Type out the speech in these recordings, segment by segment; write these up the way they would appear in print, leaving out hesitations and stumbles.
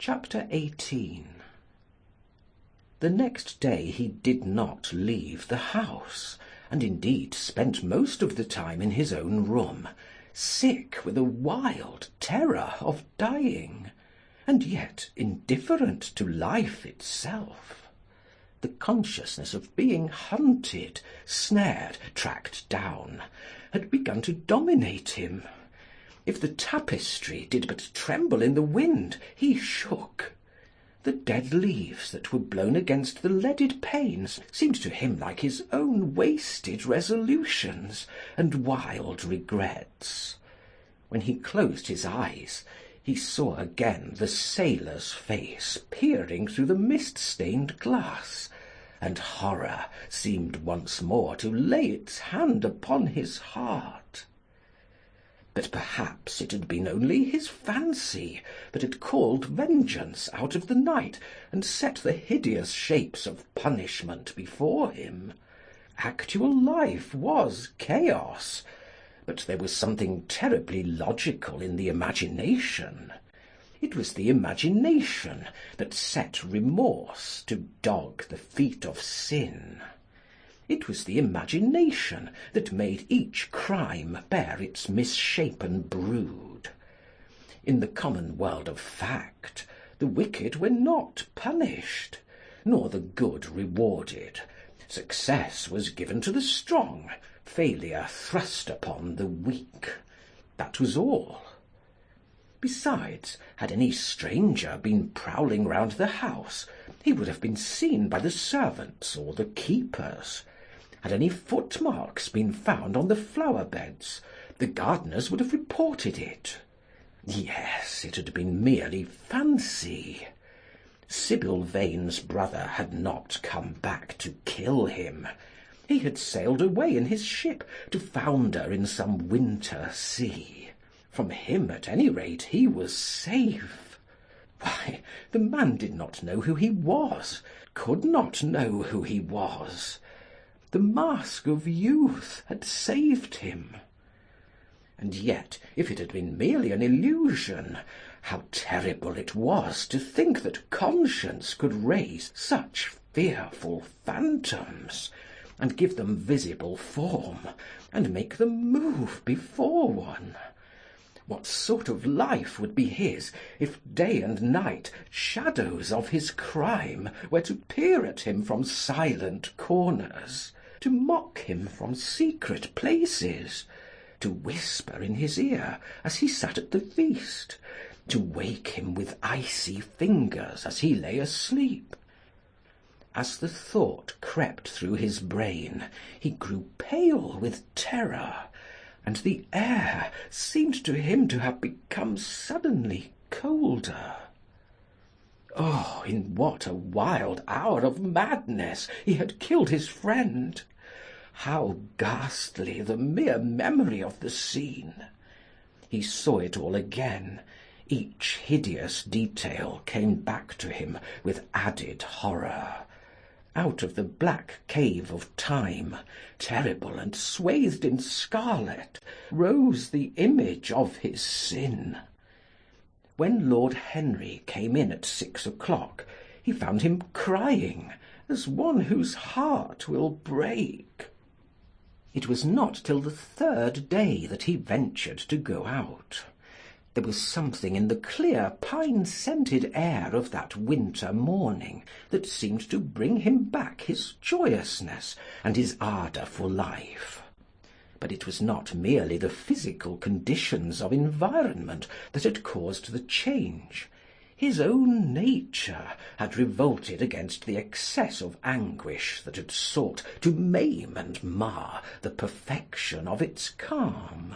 Chapter 18. The next day he did not leave the house, and indeed spent most of the time in his own room, sick with a wild terror of dying, and yet indifferent to life itself. The consciousness of being hunted, snared, tracked down, had begun to dominate him. If the tapestry did but tremble in the wind, he shook. The dead leaves that were blown against the leaded panes seemed to him like his own wasted resolutions and wild regrets. When he closed his eyes, he saw again the sailor's face peering through the mist-stained glass, and horror seemed once more to lay its hand upon his heart. But perhaps it had been only his fancy that had called vengeance out of the night and set the hideous shapes of punishment before him. Actual life was chaos, but there was something terribly logical in the imagination. It was the imagination that set remorse to dog the feet of sin. It was the imagination that made each crime bear its misshapen brood. In the common world of fact, the wicked were not punished, nor the good rewarded. Success was given to the strong, failure thrust upon the weak. That was all. Besides, had any stranger been prowling round the house, he would have been seen by the servants or the keepers. Had any footmarks been found on the flower-beds, the gardeners would have reported it. Yes, it had been merely fancy. Sybil Vane's brother had not come back to kill him. He had sailed away in his ship to founder in some winter sea. From him, at any rate, he was safe. Why, the man did not know who he was, could not know who he was. The mask of youth had saved him. And yet, if it had been merely an illusion, how terrible it was to think that conscience could raise such fearful phantoms, and give them visible form, and make them move before one. What sort of life would be his if day and night shadows of his crime were to peer at him from silent corners, to mock him from secret places, to whisper in his ear as he sat at the feast, to wake him with icy fingers as he lay asleep? As the thought crept through his brain, he grew pale with terror, and the air seemed to him to have become suddenly colder. Oh, in what a wild hour of madness he had killed his friend! How ghastly the mere memory of the scene! He saw it all again. Each hideous detail came back to him with added horror. Out of the black cave of time, terrible and swathed in scarlet, rose the image of his sin. When Lord Henry came in at 6 o'clock, he found him crying, as one whose heart will break. It was not till the third day that he ventured to go out. There was something in the clear, pine-scented air of that winter morning that seemed to bring him back his joyousness and his ardour for life. But it was not merely the physical conditions of environment that had caused the change. His own nature had revolted against the excess of anguish that had sought to maim and mar the perfection of its calm.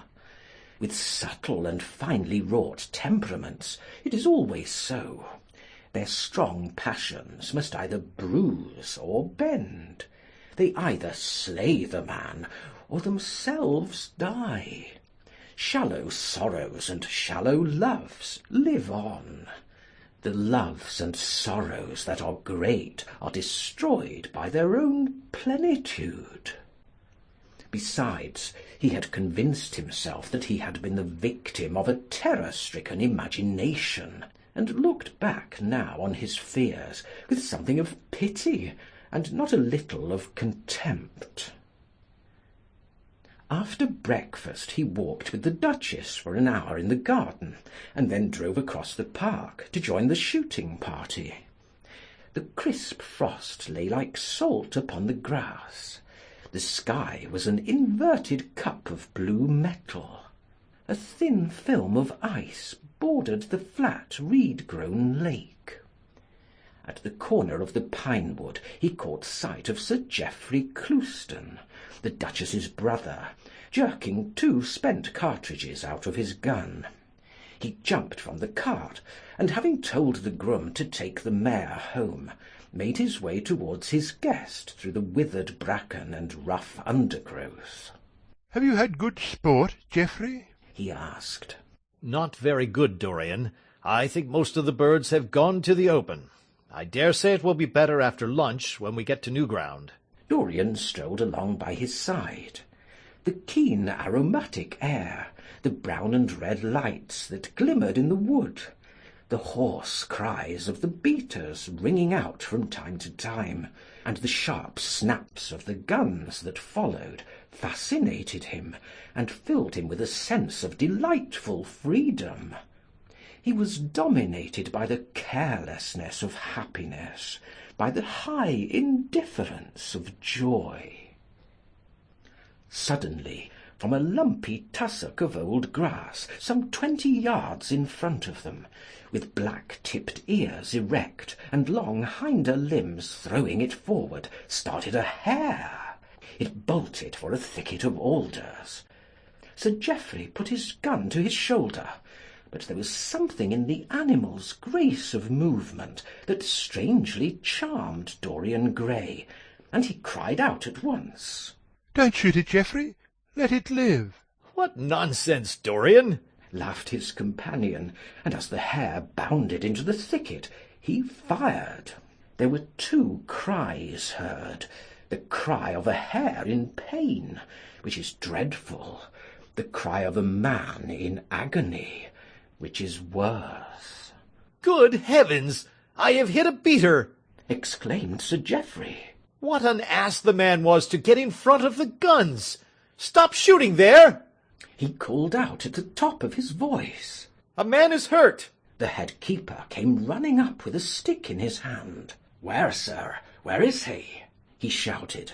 With subtle and finely wrought temperaments it is always so. Their strong passions must either bruise or bend. They either slay the man or themselves die. Shallow sorrows and shallow loves live on. The loves and sorrows that are great are destroyed by their own plenitude. Besides, he had convinced himself that he had been the victim of a terror-stricken imagination, and looked back now on his fears with something of pity and not a little of contempt. After breakfast he walked with the Duchess for an hour in the garden, and then drove across the park to join the shooting party. The crisp frost lay like salt upon the grass. The sky was an inverted cup of blue metal. A thin film of ice bordered the flat reed-grown lake. At the corner of the pine wood he caught sight of Sir Geoffrey Clouston, the Duchess's brother, jerking 2 spent cartridges out of his gun. He jumped from the cart, and having told the groom to take the mare home, made his way towards his guest through the withered bracken and rough undergrowth. "Have you had good sport, Geoffrey?" he asked. "Not very good, Dorian. I think most of the birds have gone to the open. I dare say it will be better after lunch, when we get to new ground." Dorian strolled along by his side. The keen aromatic air, the brown and red lights that glimmered in the wood, the hoarse cries of the beaters ringing out from time to time, and the sharp snaps of the guns that followed, fascinated him, and filled him with a sense of delightful freedom. He was dominated by the carelessness of happiness, by the high indifference of joy. Suddenly, from a lumpy tussock of old grass, some 20 yards in front of them, with black-tipped ears erect and long hinder limbs throwing it forward, started a hare. It bolted for a thicket of alders. Sir Geoffrey put his gun to his shoulder, but there was something in the animal's grace of movement that strangely charmed Dorian Gray, and he cried out at once, "Don't shoot it, Geoffrey. Let it live." "What nonsense, Dorian!" laughed his companion, and as the hare bounded into the thicket, he fired. There were 2 cries heard, the cry of a hare in pain, which is dreadful, the cry of a man in agony, which is worse. "Good heavens! I have hit a beater!" exclaimed Sir Geoffrey. "What an ass the man was to get in front of the guns! Stop shooting there!" he called out at the top of his voice. "A man is hurt!" The head keeper came running up with a stick in his hand. "Where, sir? Where is he?" he shouted.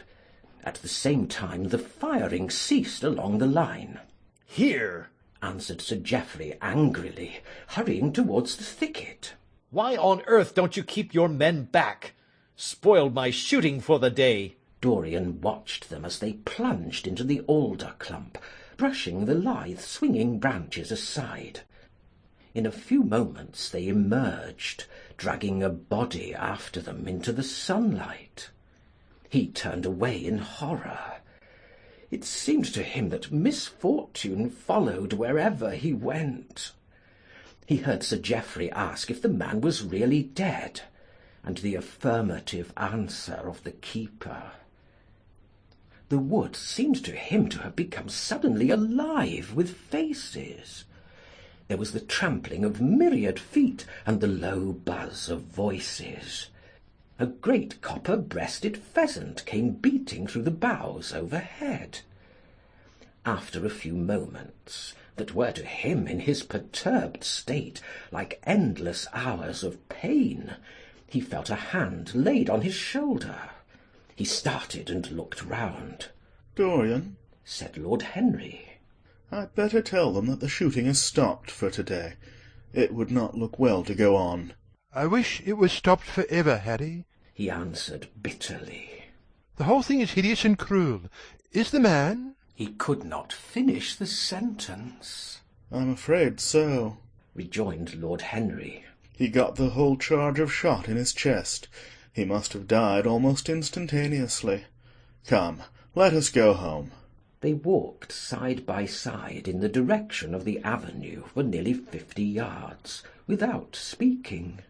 At the same time the firing ceased along the line. "Here," answered Sir Geoffrey angrily, hurrying towards the thicket. "Why on earth don't you keep your men back? Spoiled my shooting for the day." Dorian watched them as they plunged into the alder clump, brushing the lithe swinging branches aside. In a few moments they emerged, dragging a body after them into the sunlight. He turned away in horror. It seemed to him that misfortune followed wherever he went. He heard Sir Geoffrey ask if the man was really dead, and the affirmative answer of the keeper. The wood seemed to him to have become suddenly alive with faces. There was the trampling of myriad feet and the low buzz of voices. A great copper-breasted pheasant came beating through the boughs overhead. After a few moments, that were to him in his perturbed state like endless hours of pain, he felt a hand laid on his shoulder. He started and looked round. "Dorian," said Lord Henry, "I'd better tell them that the shooting is stopped for to-day. It would not look well to go on." "I wish it was stopped for ever, Harry," he answered bitterly. "The whole thing is hideous and cruel. Is the man—" He could not finish the sentence. "I'm afraid so," rejoined Lord Henry. "He got the whole charge of shot in his chest. He must have died almost instantaneously. Come, let us go home." They walked side by side in the direction of the avenue for nearly 50 yards, without speaking.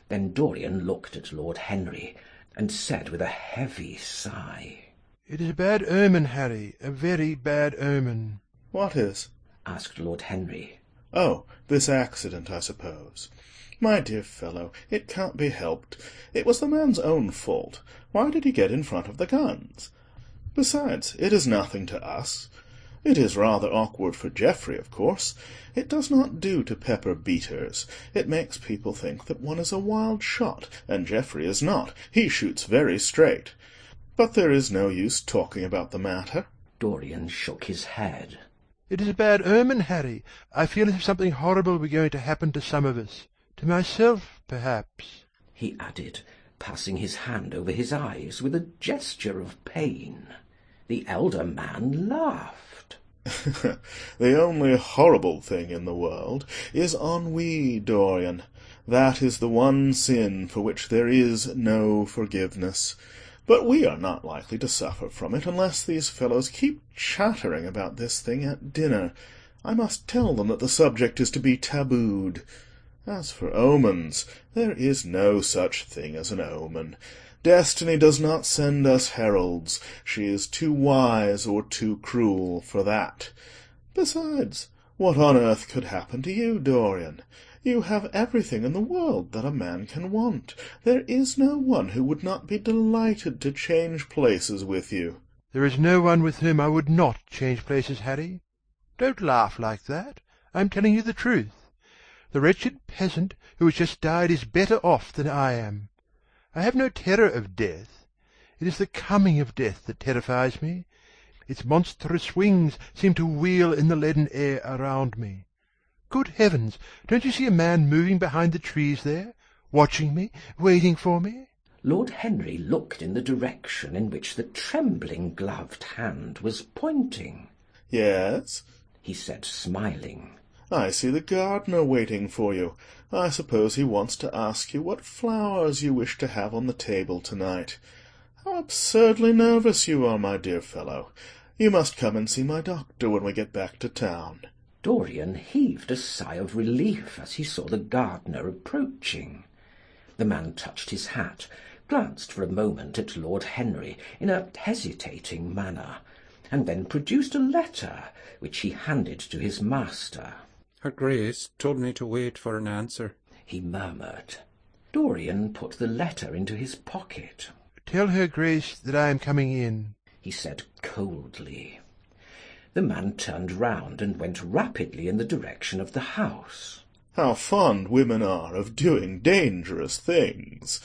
Then Dorian looked at Lord Henry, and said with a heavy sigh, "It is a bad omen, Harry, a very bad omen." "What is?" asked Lord Henry. "Oh, this accident, I suppose. My dear fellow, it can't be helped. It was the man's own fault. Why did he get in front of the guns? Besides, it is nothing to us. It is rather awkward for Geoffrey, of course. It does not do to pepper beaters. It makes people think that one is a wild shot, and Geoffrey is not. He shoots very straight. But there is no use talking about the matter. Dorian shook his head. It is a bad omen, Harry. I feel as if something horrible were going to happen to some of us. To myself, perhaps, he added, passing his hand over his eyes with a gesture of pain. The elder man laughed. The only horrible thing in the world is ennui, Dorian. That is the one sin for which there is no forgiveness. But we are not likely to suffer from it unless these fellows keep chattering about this thing at dinner. I must tell them that the subject is to be tabooed. As for omens, there is no such thing as an omen. Destiny does not send us heralds. She is too wise or too cruel for that. Besides, what on earth could happen to you, Dorian? You have everything in the world that a man can want. There is no one who would not be delighted to change places with you. There is no one with whom I would not change places, Harry. Don't laugh like that. I am telling you the truth. The wretched peasant who has just died is better off than I am. I have no terror of death. It is the coming of death that terrifies me. Its monstrous wings seem to wheel in the leaden air around me. Good heavens, don't you see a man moving behind the trees there, watching me, waiting for me? Lord Henry looked in the direction in which the trembling gloved hand was pointing. Yes, he said, smiling. I see the gardener waiting for you. I suppose he wants to ask you what flowers you wish to have on the table tonight. How absurdly nervous you are, my dear fellow. You must come and see my doctor when we get back to town. Dorian heaved a sigh of relief as he saw the gardener approaching. The man touched his hat, glanced for a moment at Lord Henry in a hesitating manner, and then produced a letter, which he handed to his master. Her Grace told me to wait for an answer, he murmured. Dorian put the letter into his pocket. Tell her Grace that I am coming in, he said coldly. The man turned round and went rapidly in the direction of the house. How fond women are of doing dangerous things,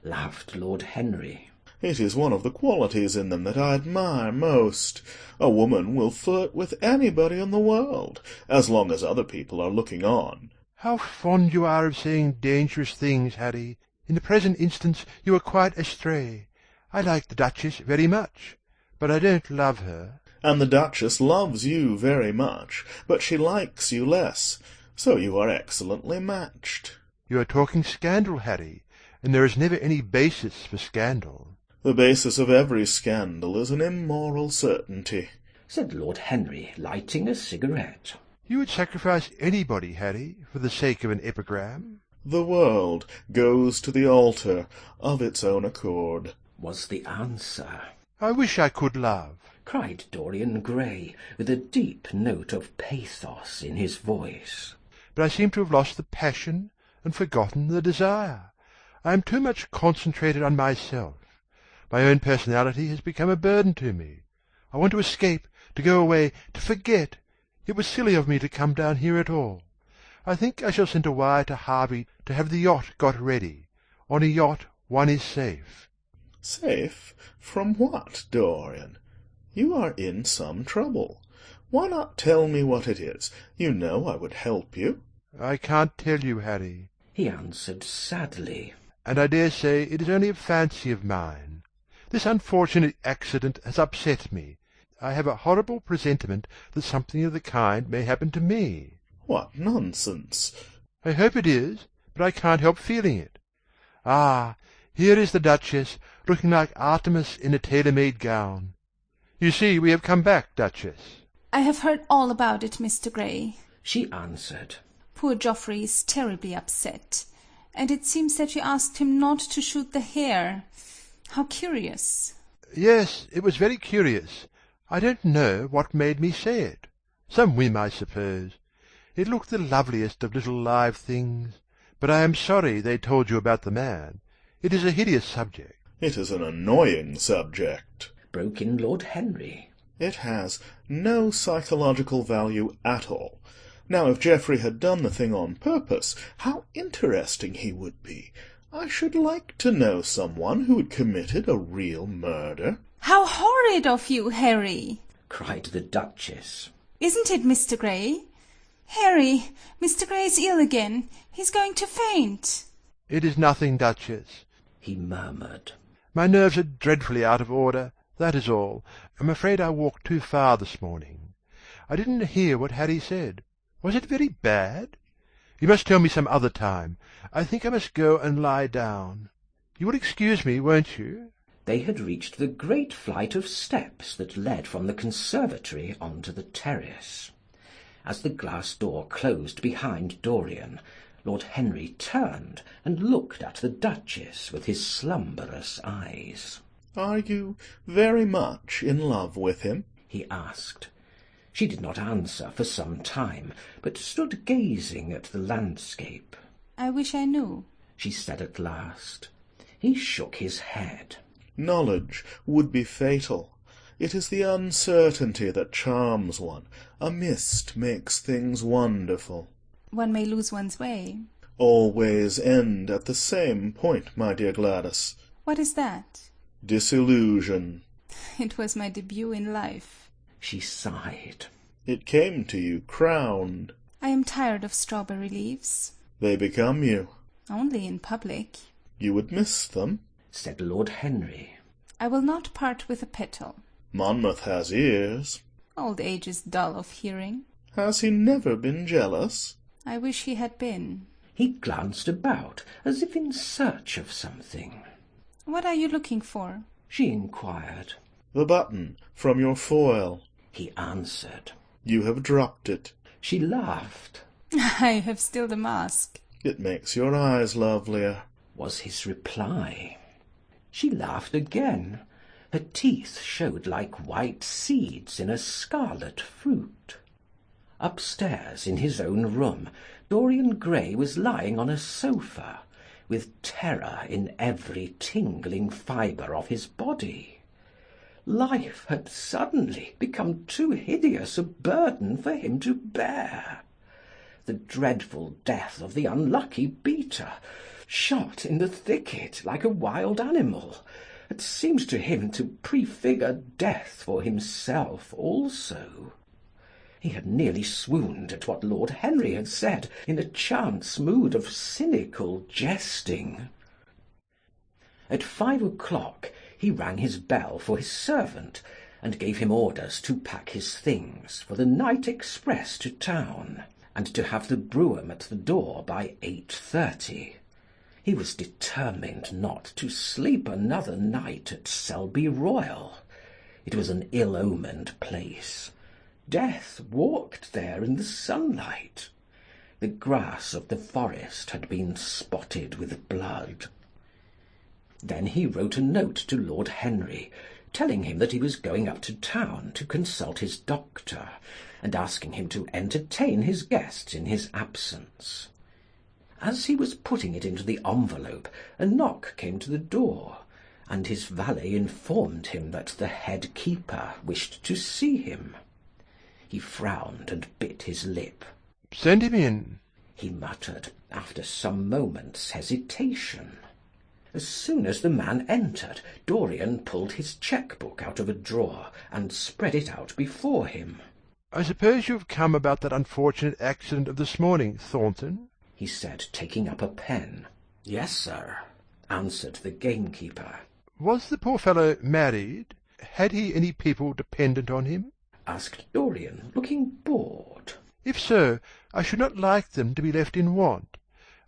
laughed Lord Henry. It is one of the qualities in them that I admire most. A woman will flirt with anybody in the world, as long as other people are looking on. How fond you are of saying dangerous things, Harry. In the present instance you are quite astray. I like the Duchess very much, but I don't love her. And the Duchess loves you very much, but she likes you less. So you are excellently matched. You are talking scandal, Harry, and there is never any basis for scandal. The basis of every scandal is an immoral certainty, said Lord Henry, lighting a cigarette. You would sacrifice anybody, Harry, for the sake of an epigram? The world goes to the altar of its own accord, was the answer. I wish I could love, cried Dorian Gray, with a deep note of pathos in his voice. But I seem to have lost the passion and forgotten the desire. I am too much concentrated on myself. My own personality has become a burden to me. I want to escape, to go away, to forget. It was silly of me to come down here at all. I think I shall send a wire to Harvey to have the yacht got ready. On a yacht one is safe. Safe? From what, Dorian? You are in some trouble. Why not tell me what it is? You know I would help you. I can't tell you, Harry, he answered sadly. And I dare say it is only a fancy of mine. This unfortunate accident has upset me. I have a horrible presentiment that something of the kind may happen to me. What nonsense! I hope it is, but I can't help feeling it. Ah, here is the Duchess, looking like Artemis in a tailor-made gown. You see, we have come back, Duchess. I have heard all about it, Mr. Gray, she answered. Poor Geoffrey is terribly upset, and it seems that you asked him not to shoot the hare. How curious. Yes, it was very curious. I don't know what made me say it. Some whim, I suppose. It looked the loveliest of little live things, But I am sorry they told you about the man. It is a hideous subject. It is an annoying subject, broke in Lord Henry. It has no psychological value at all. Now, if Geoffrey had done the thing on purpose, how interesting he would be. I should like to know someone who had committed a real murder. How horrid of you, Harry! cried the Duchess. Isn't it, Mr. Gray? Harry, Mr. Gray's ill again. He's going to faint. It is nothing, Duchess, he murmured. My nerves are dreadfully out of order, that is all. I'm afraid I walked too far this morning. I didn't hear what Harry said. Was it very bad? You must tell me some other time. I think I must go and lie down. You will excuse me, won't you? They had reached the great flight of steps that led from the conservatory on to the terrace. As the glass door closed behind Dorian, Lord Henry turned and looked at the Duchess with his slumberous eyes. "Are you very much in love with him?" he asked. She did not answer for some time, but stood gazing at the landscape. I wish I knew, she said at last. He shook his head. "Knowledge would be fatal. It is the uncertainty that charms one. A mist makes things wonderful." One may lose one's way. "All ways end at the same point, my dear Gladys. What is that? Disillusion." It was my debut in life. She sighed. "It came to you crowned." I am tired of strawberry leaves. "They become you." Only in public. "You would miss them," said Lord Henry. I will not part with a petal. "Monmouth has ears." Old age is dull of hearing. "Has he never been jealous?" I wish he had been. He glanced about, as if in search of something. What are you looking for? She inquired. "The button from your foil," he answered. "You have dropped it." She laughed. I have still the mask. "It makes your eyes lovelier," was his reply. She laughed again. Her teeth showed like white seeds in a scarlet fruit. Upstairs, in his own room, Dorian Gray was lying on a sofa, with terror in every tingling fibre of his body. Life had suddenly become too hideous a burden for him to bear. The dreadful death of the unlucky beater, shot in the thicket like a wild animal, had seemed to him to prefigure death for himself also. He had nearly swooned at what Lord Henry had said in a chance mood of cynical jesting. At 5 o'clock he rang his bell for his servant, and gave him orders to pack his things for the night express to town, and to have the brougham at the door by 8:30. He was determined not to sleep another night at Selby Royal. It was an ill-omened place. Death walked there in the sunlight. The grass of the forest had been spotted with blood. Then he wrote a note to Lord Henry, telling him that he was going up to town to consult his doctor, and asking him to entertain his guests in his absence. As he was putting it into the envelope, a knock came to the door, and his valet informed him that the head keeper wished to see him. He frowned and bit his lip. "Send him in," he muttered, after some moments' hesitation. As soon as the man entered, Dorian pulled his cheque-book out of a drawer and spread it out before him. "I suppose you have come about that unfortunate accident of this morning, Thornton?" he said, taking up a pen. "Yes, sir," answered the gamekeeper. "Was the poor fellow married? Had he any people dependent on him?" asked Dorian, looking bored. "If so, I should not like them to be left in want,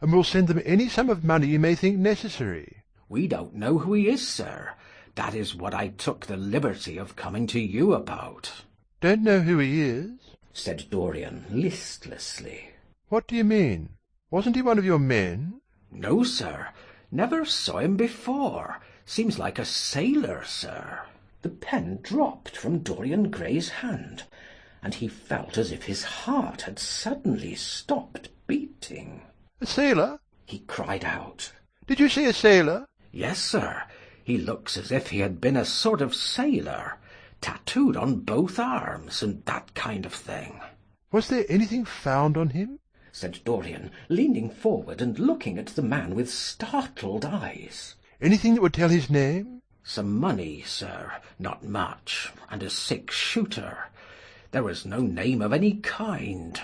and will send them any sum of money you may think necessary." "We don't know who he is, sir. That is what I took the liberty of coming to you about." "Don't know who he is?" said Dorian listlessly. "What do you mean? Wasn't he one of your men?" "No, sir. Never saw him before. Seems like a sailor, sir." The pen dropped from Dorian Gray's hand, and he felt as if his heart had suddenly stopped beating. "A sailor?" he cried out. "Did you see a sailor?" "Yes, sir. He looks as if he had been a sort of sailor, tattooed on both arms, and that kind of thing." "Was there anything found on him?" said Dorian, leaning forward and looking at the man with startled eyes. "Anything that would tell his name?" "Some money, sir, not much, and a 6-shooter. There was no name of any kind.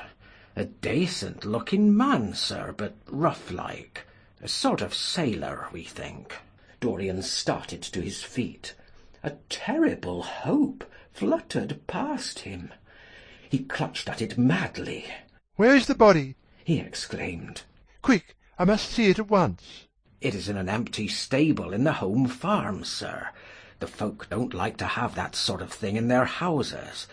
A decent-looking man, sir, but rough-like. A sort of sailor, we think." Dorian started to his feet. A terrible hope fluttered past him. He clutched at it madly. "Where is the body?" he exclaimed. "Quick, I must see it at once." "It is in an empty stable in the home farm, sir. The folk don't like to have that sort of thing in their houses.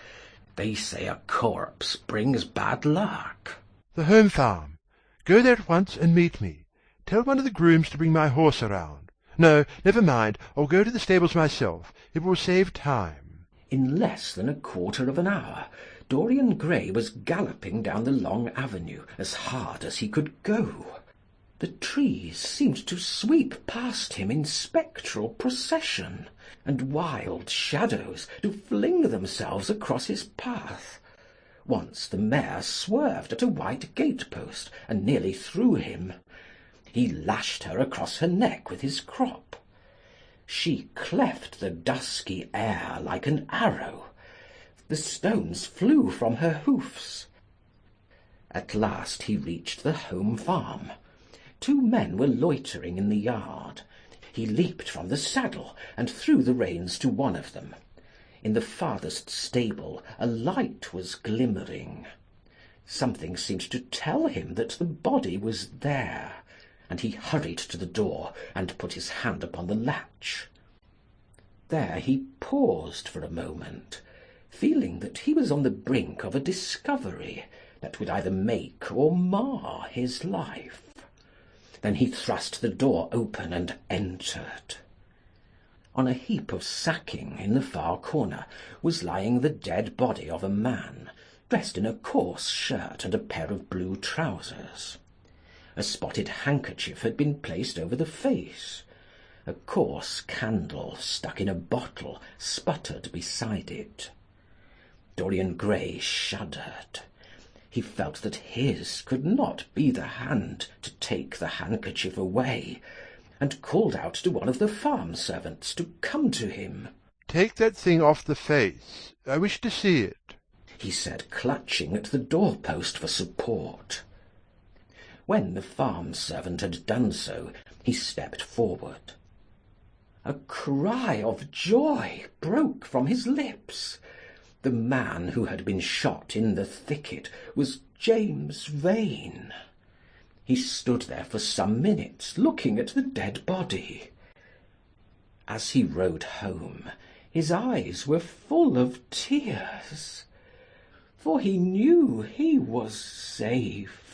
They say a corpse brings bad luck." "The home farm. Go there at once and meet me. Tell one of the grooms to bring my horse around. No, never mind, I'll go to the stables myself. It will save time." In less than a quarter of an hour, Dorian Gray was galloping down the long avenue as hard as he could go. The trees seemed to sweep past him in spectral procession, and wild shadows to fling themselves across his path. Once the mare swerved at a white gate-post and nearly threw him. He lashed her across her neck with his crop. She cleft the dusky air like an arrow. The stones flew from her hoofs. At last he reached the home farm. 2 men were loitering in the yard. He leaped from the saddle and threw the reins to one of them. In the farthest stable a light was glimmering. Something seemed to tell him that the body was there, and he hurried to the door and put his hand upon the latch. There he paused for a moment, feeling that he was on the brink of a discovery that would either make or mar his life. Then he thrust the door open and entered. On a heap of sacking in the far corner was lying the dead body of a man, dressed in a coarse shirt and a pair of blue trousers. A spotted handkerchief had been placed over the face. A coarse candle stuck in a bottle sputtered beside it. Dorian Gray shuddered. He felt that his could not be the hand to take the handkerchief away, and called out to one of the farm servants to come to him. "Take that thing off the face. I wish to see it," he said, clutching at the doorpost for support. When the farm servant had done so, he stepped forward. A cry of joy broke from his lips. The man who had been shot in the thicket was James Vane. He stood there for some minutes looking at the dead body. As he rode home, his eyes were full of tears, for he knew he was safe.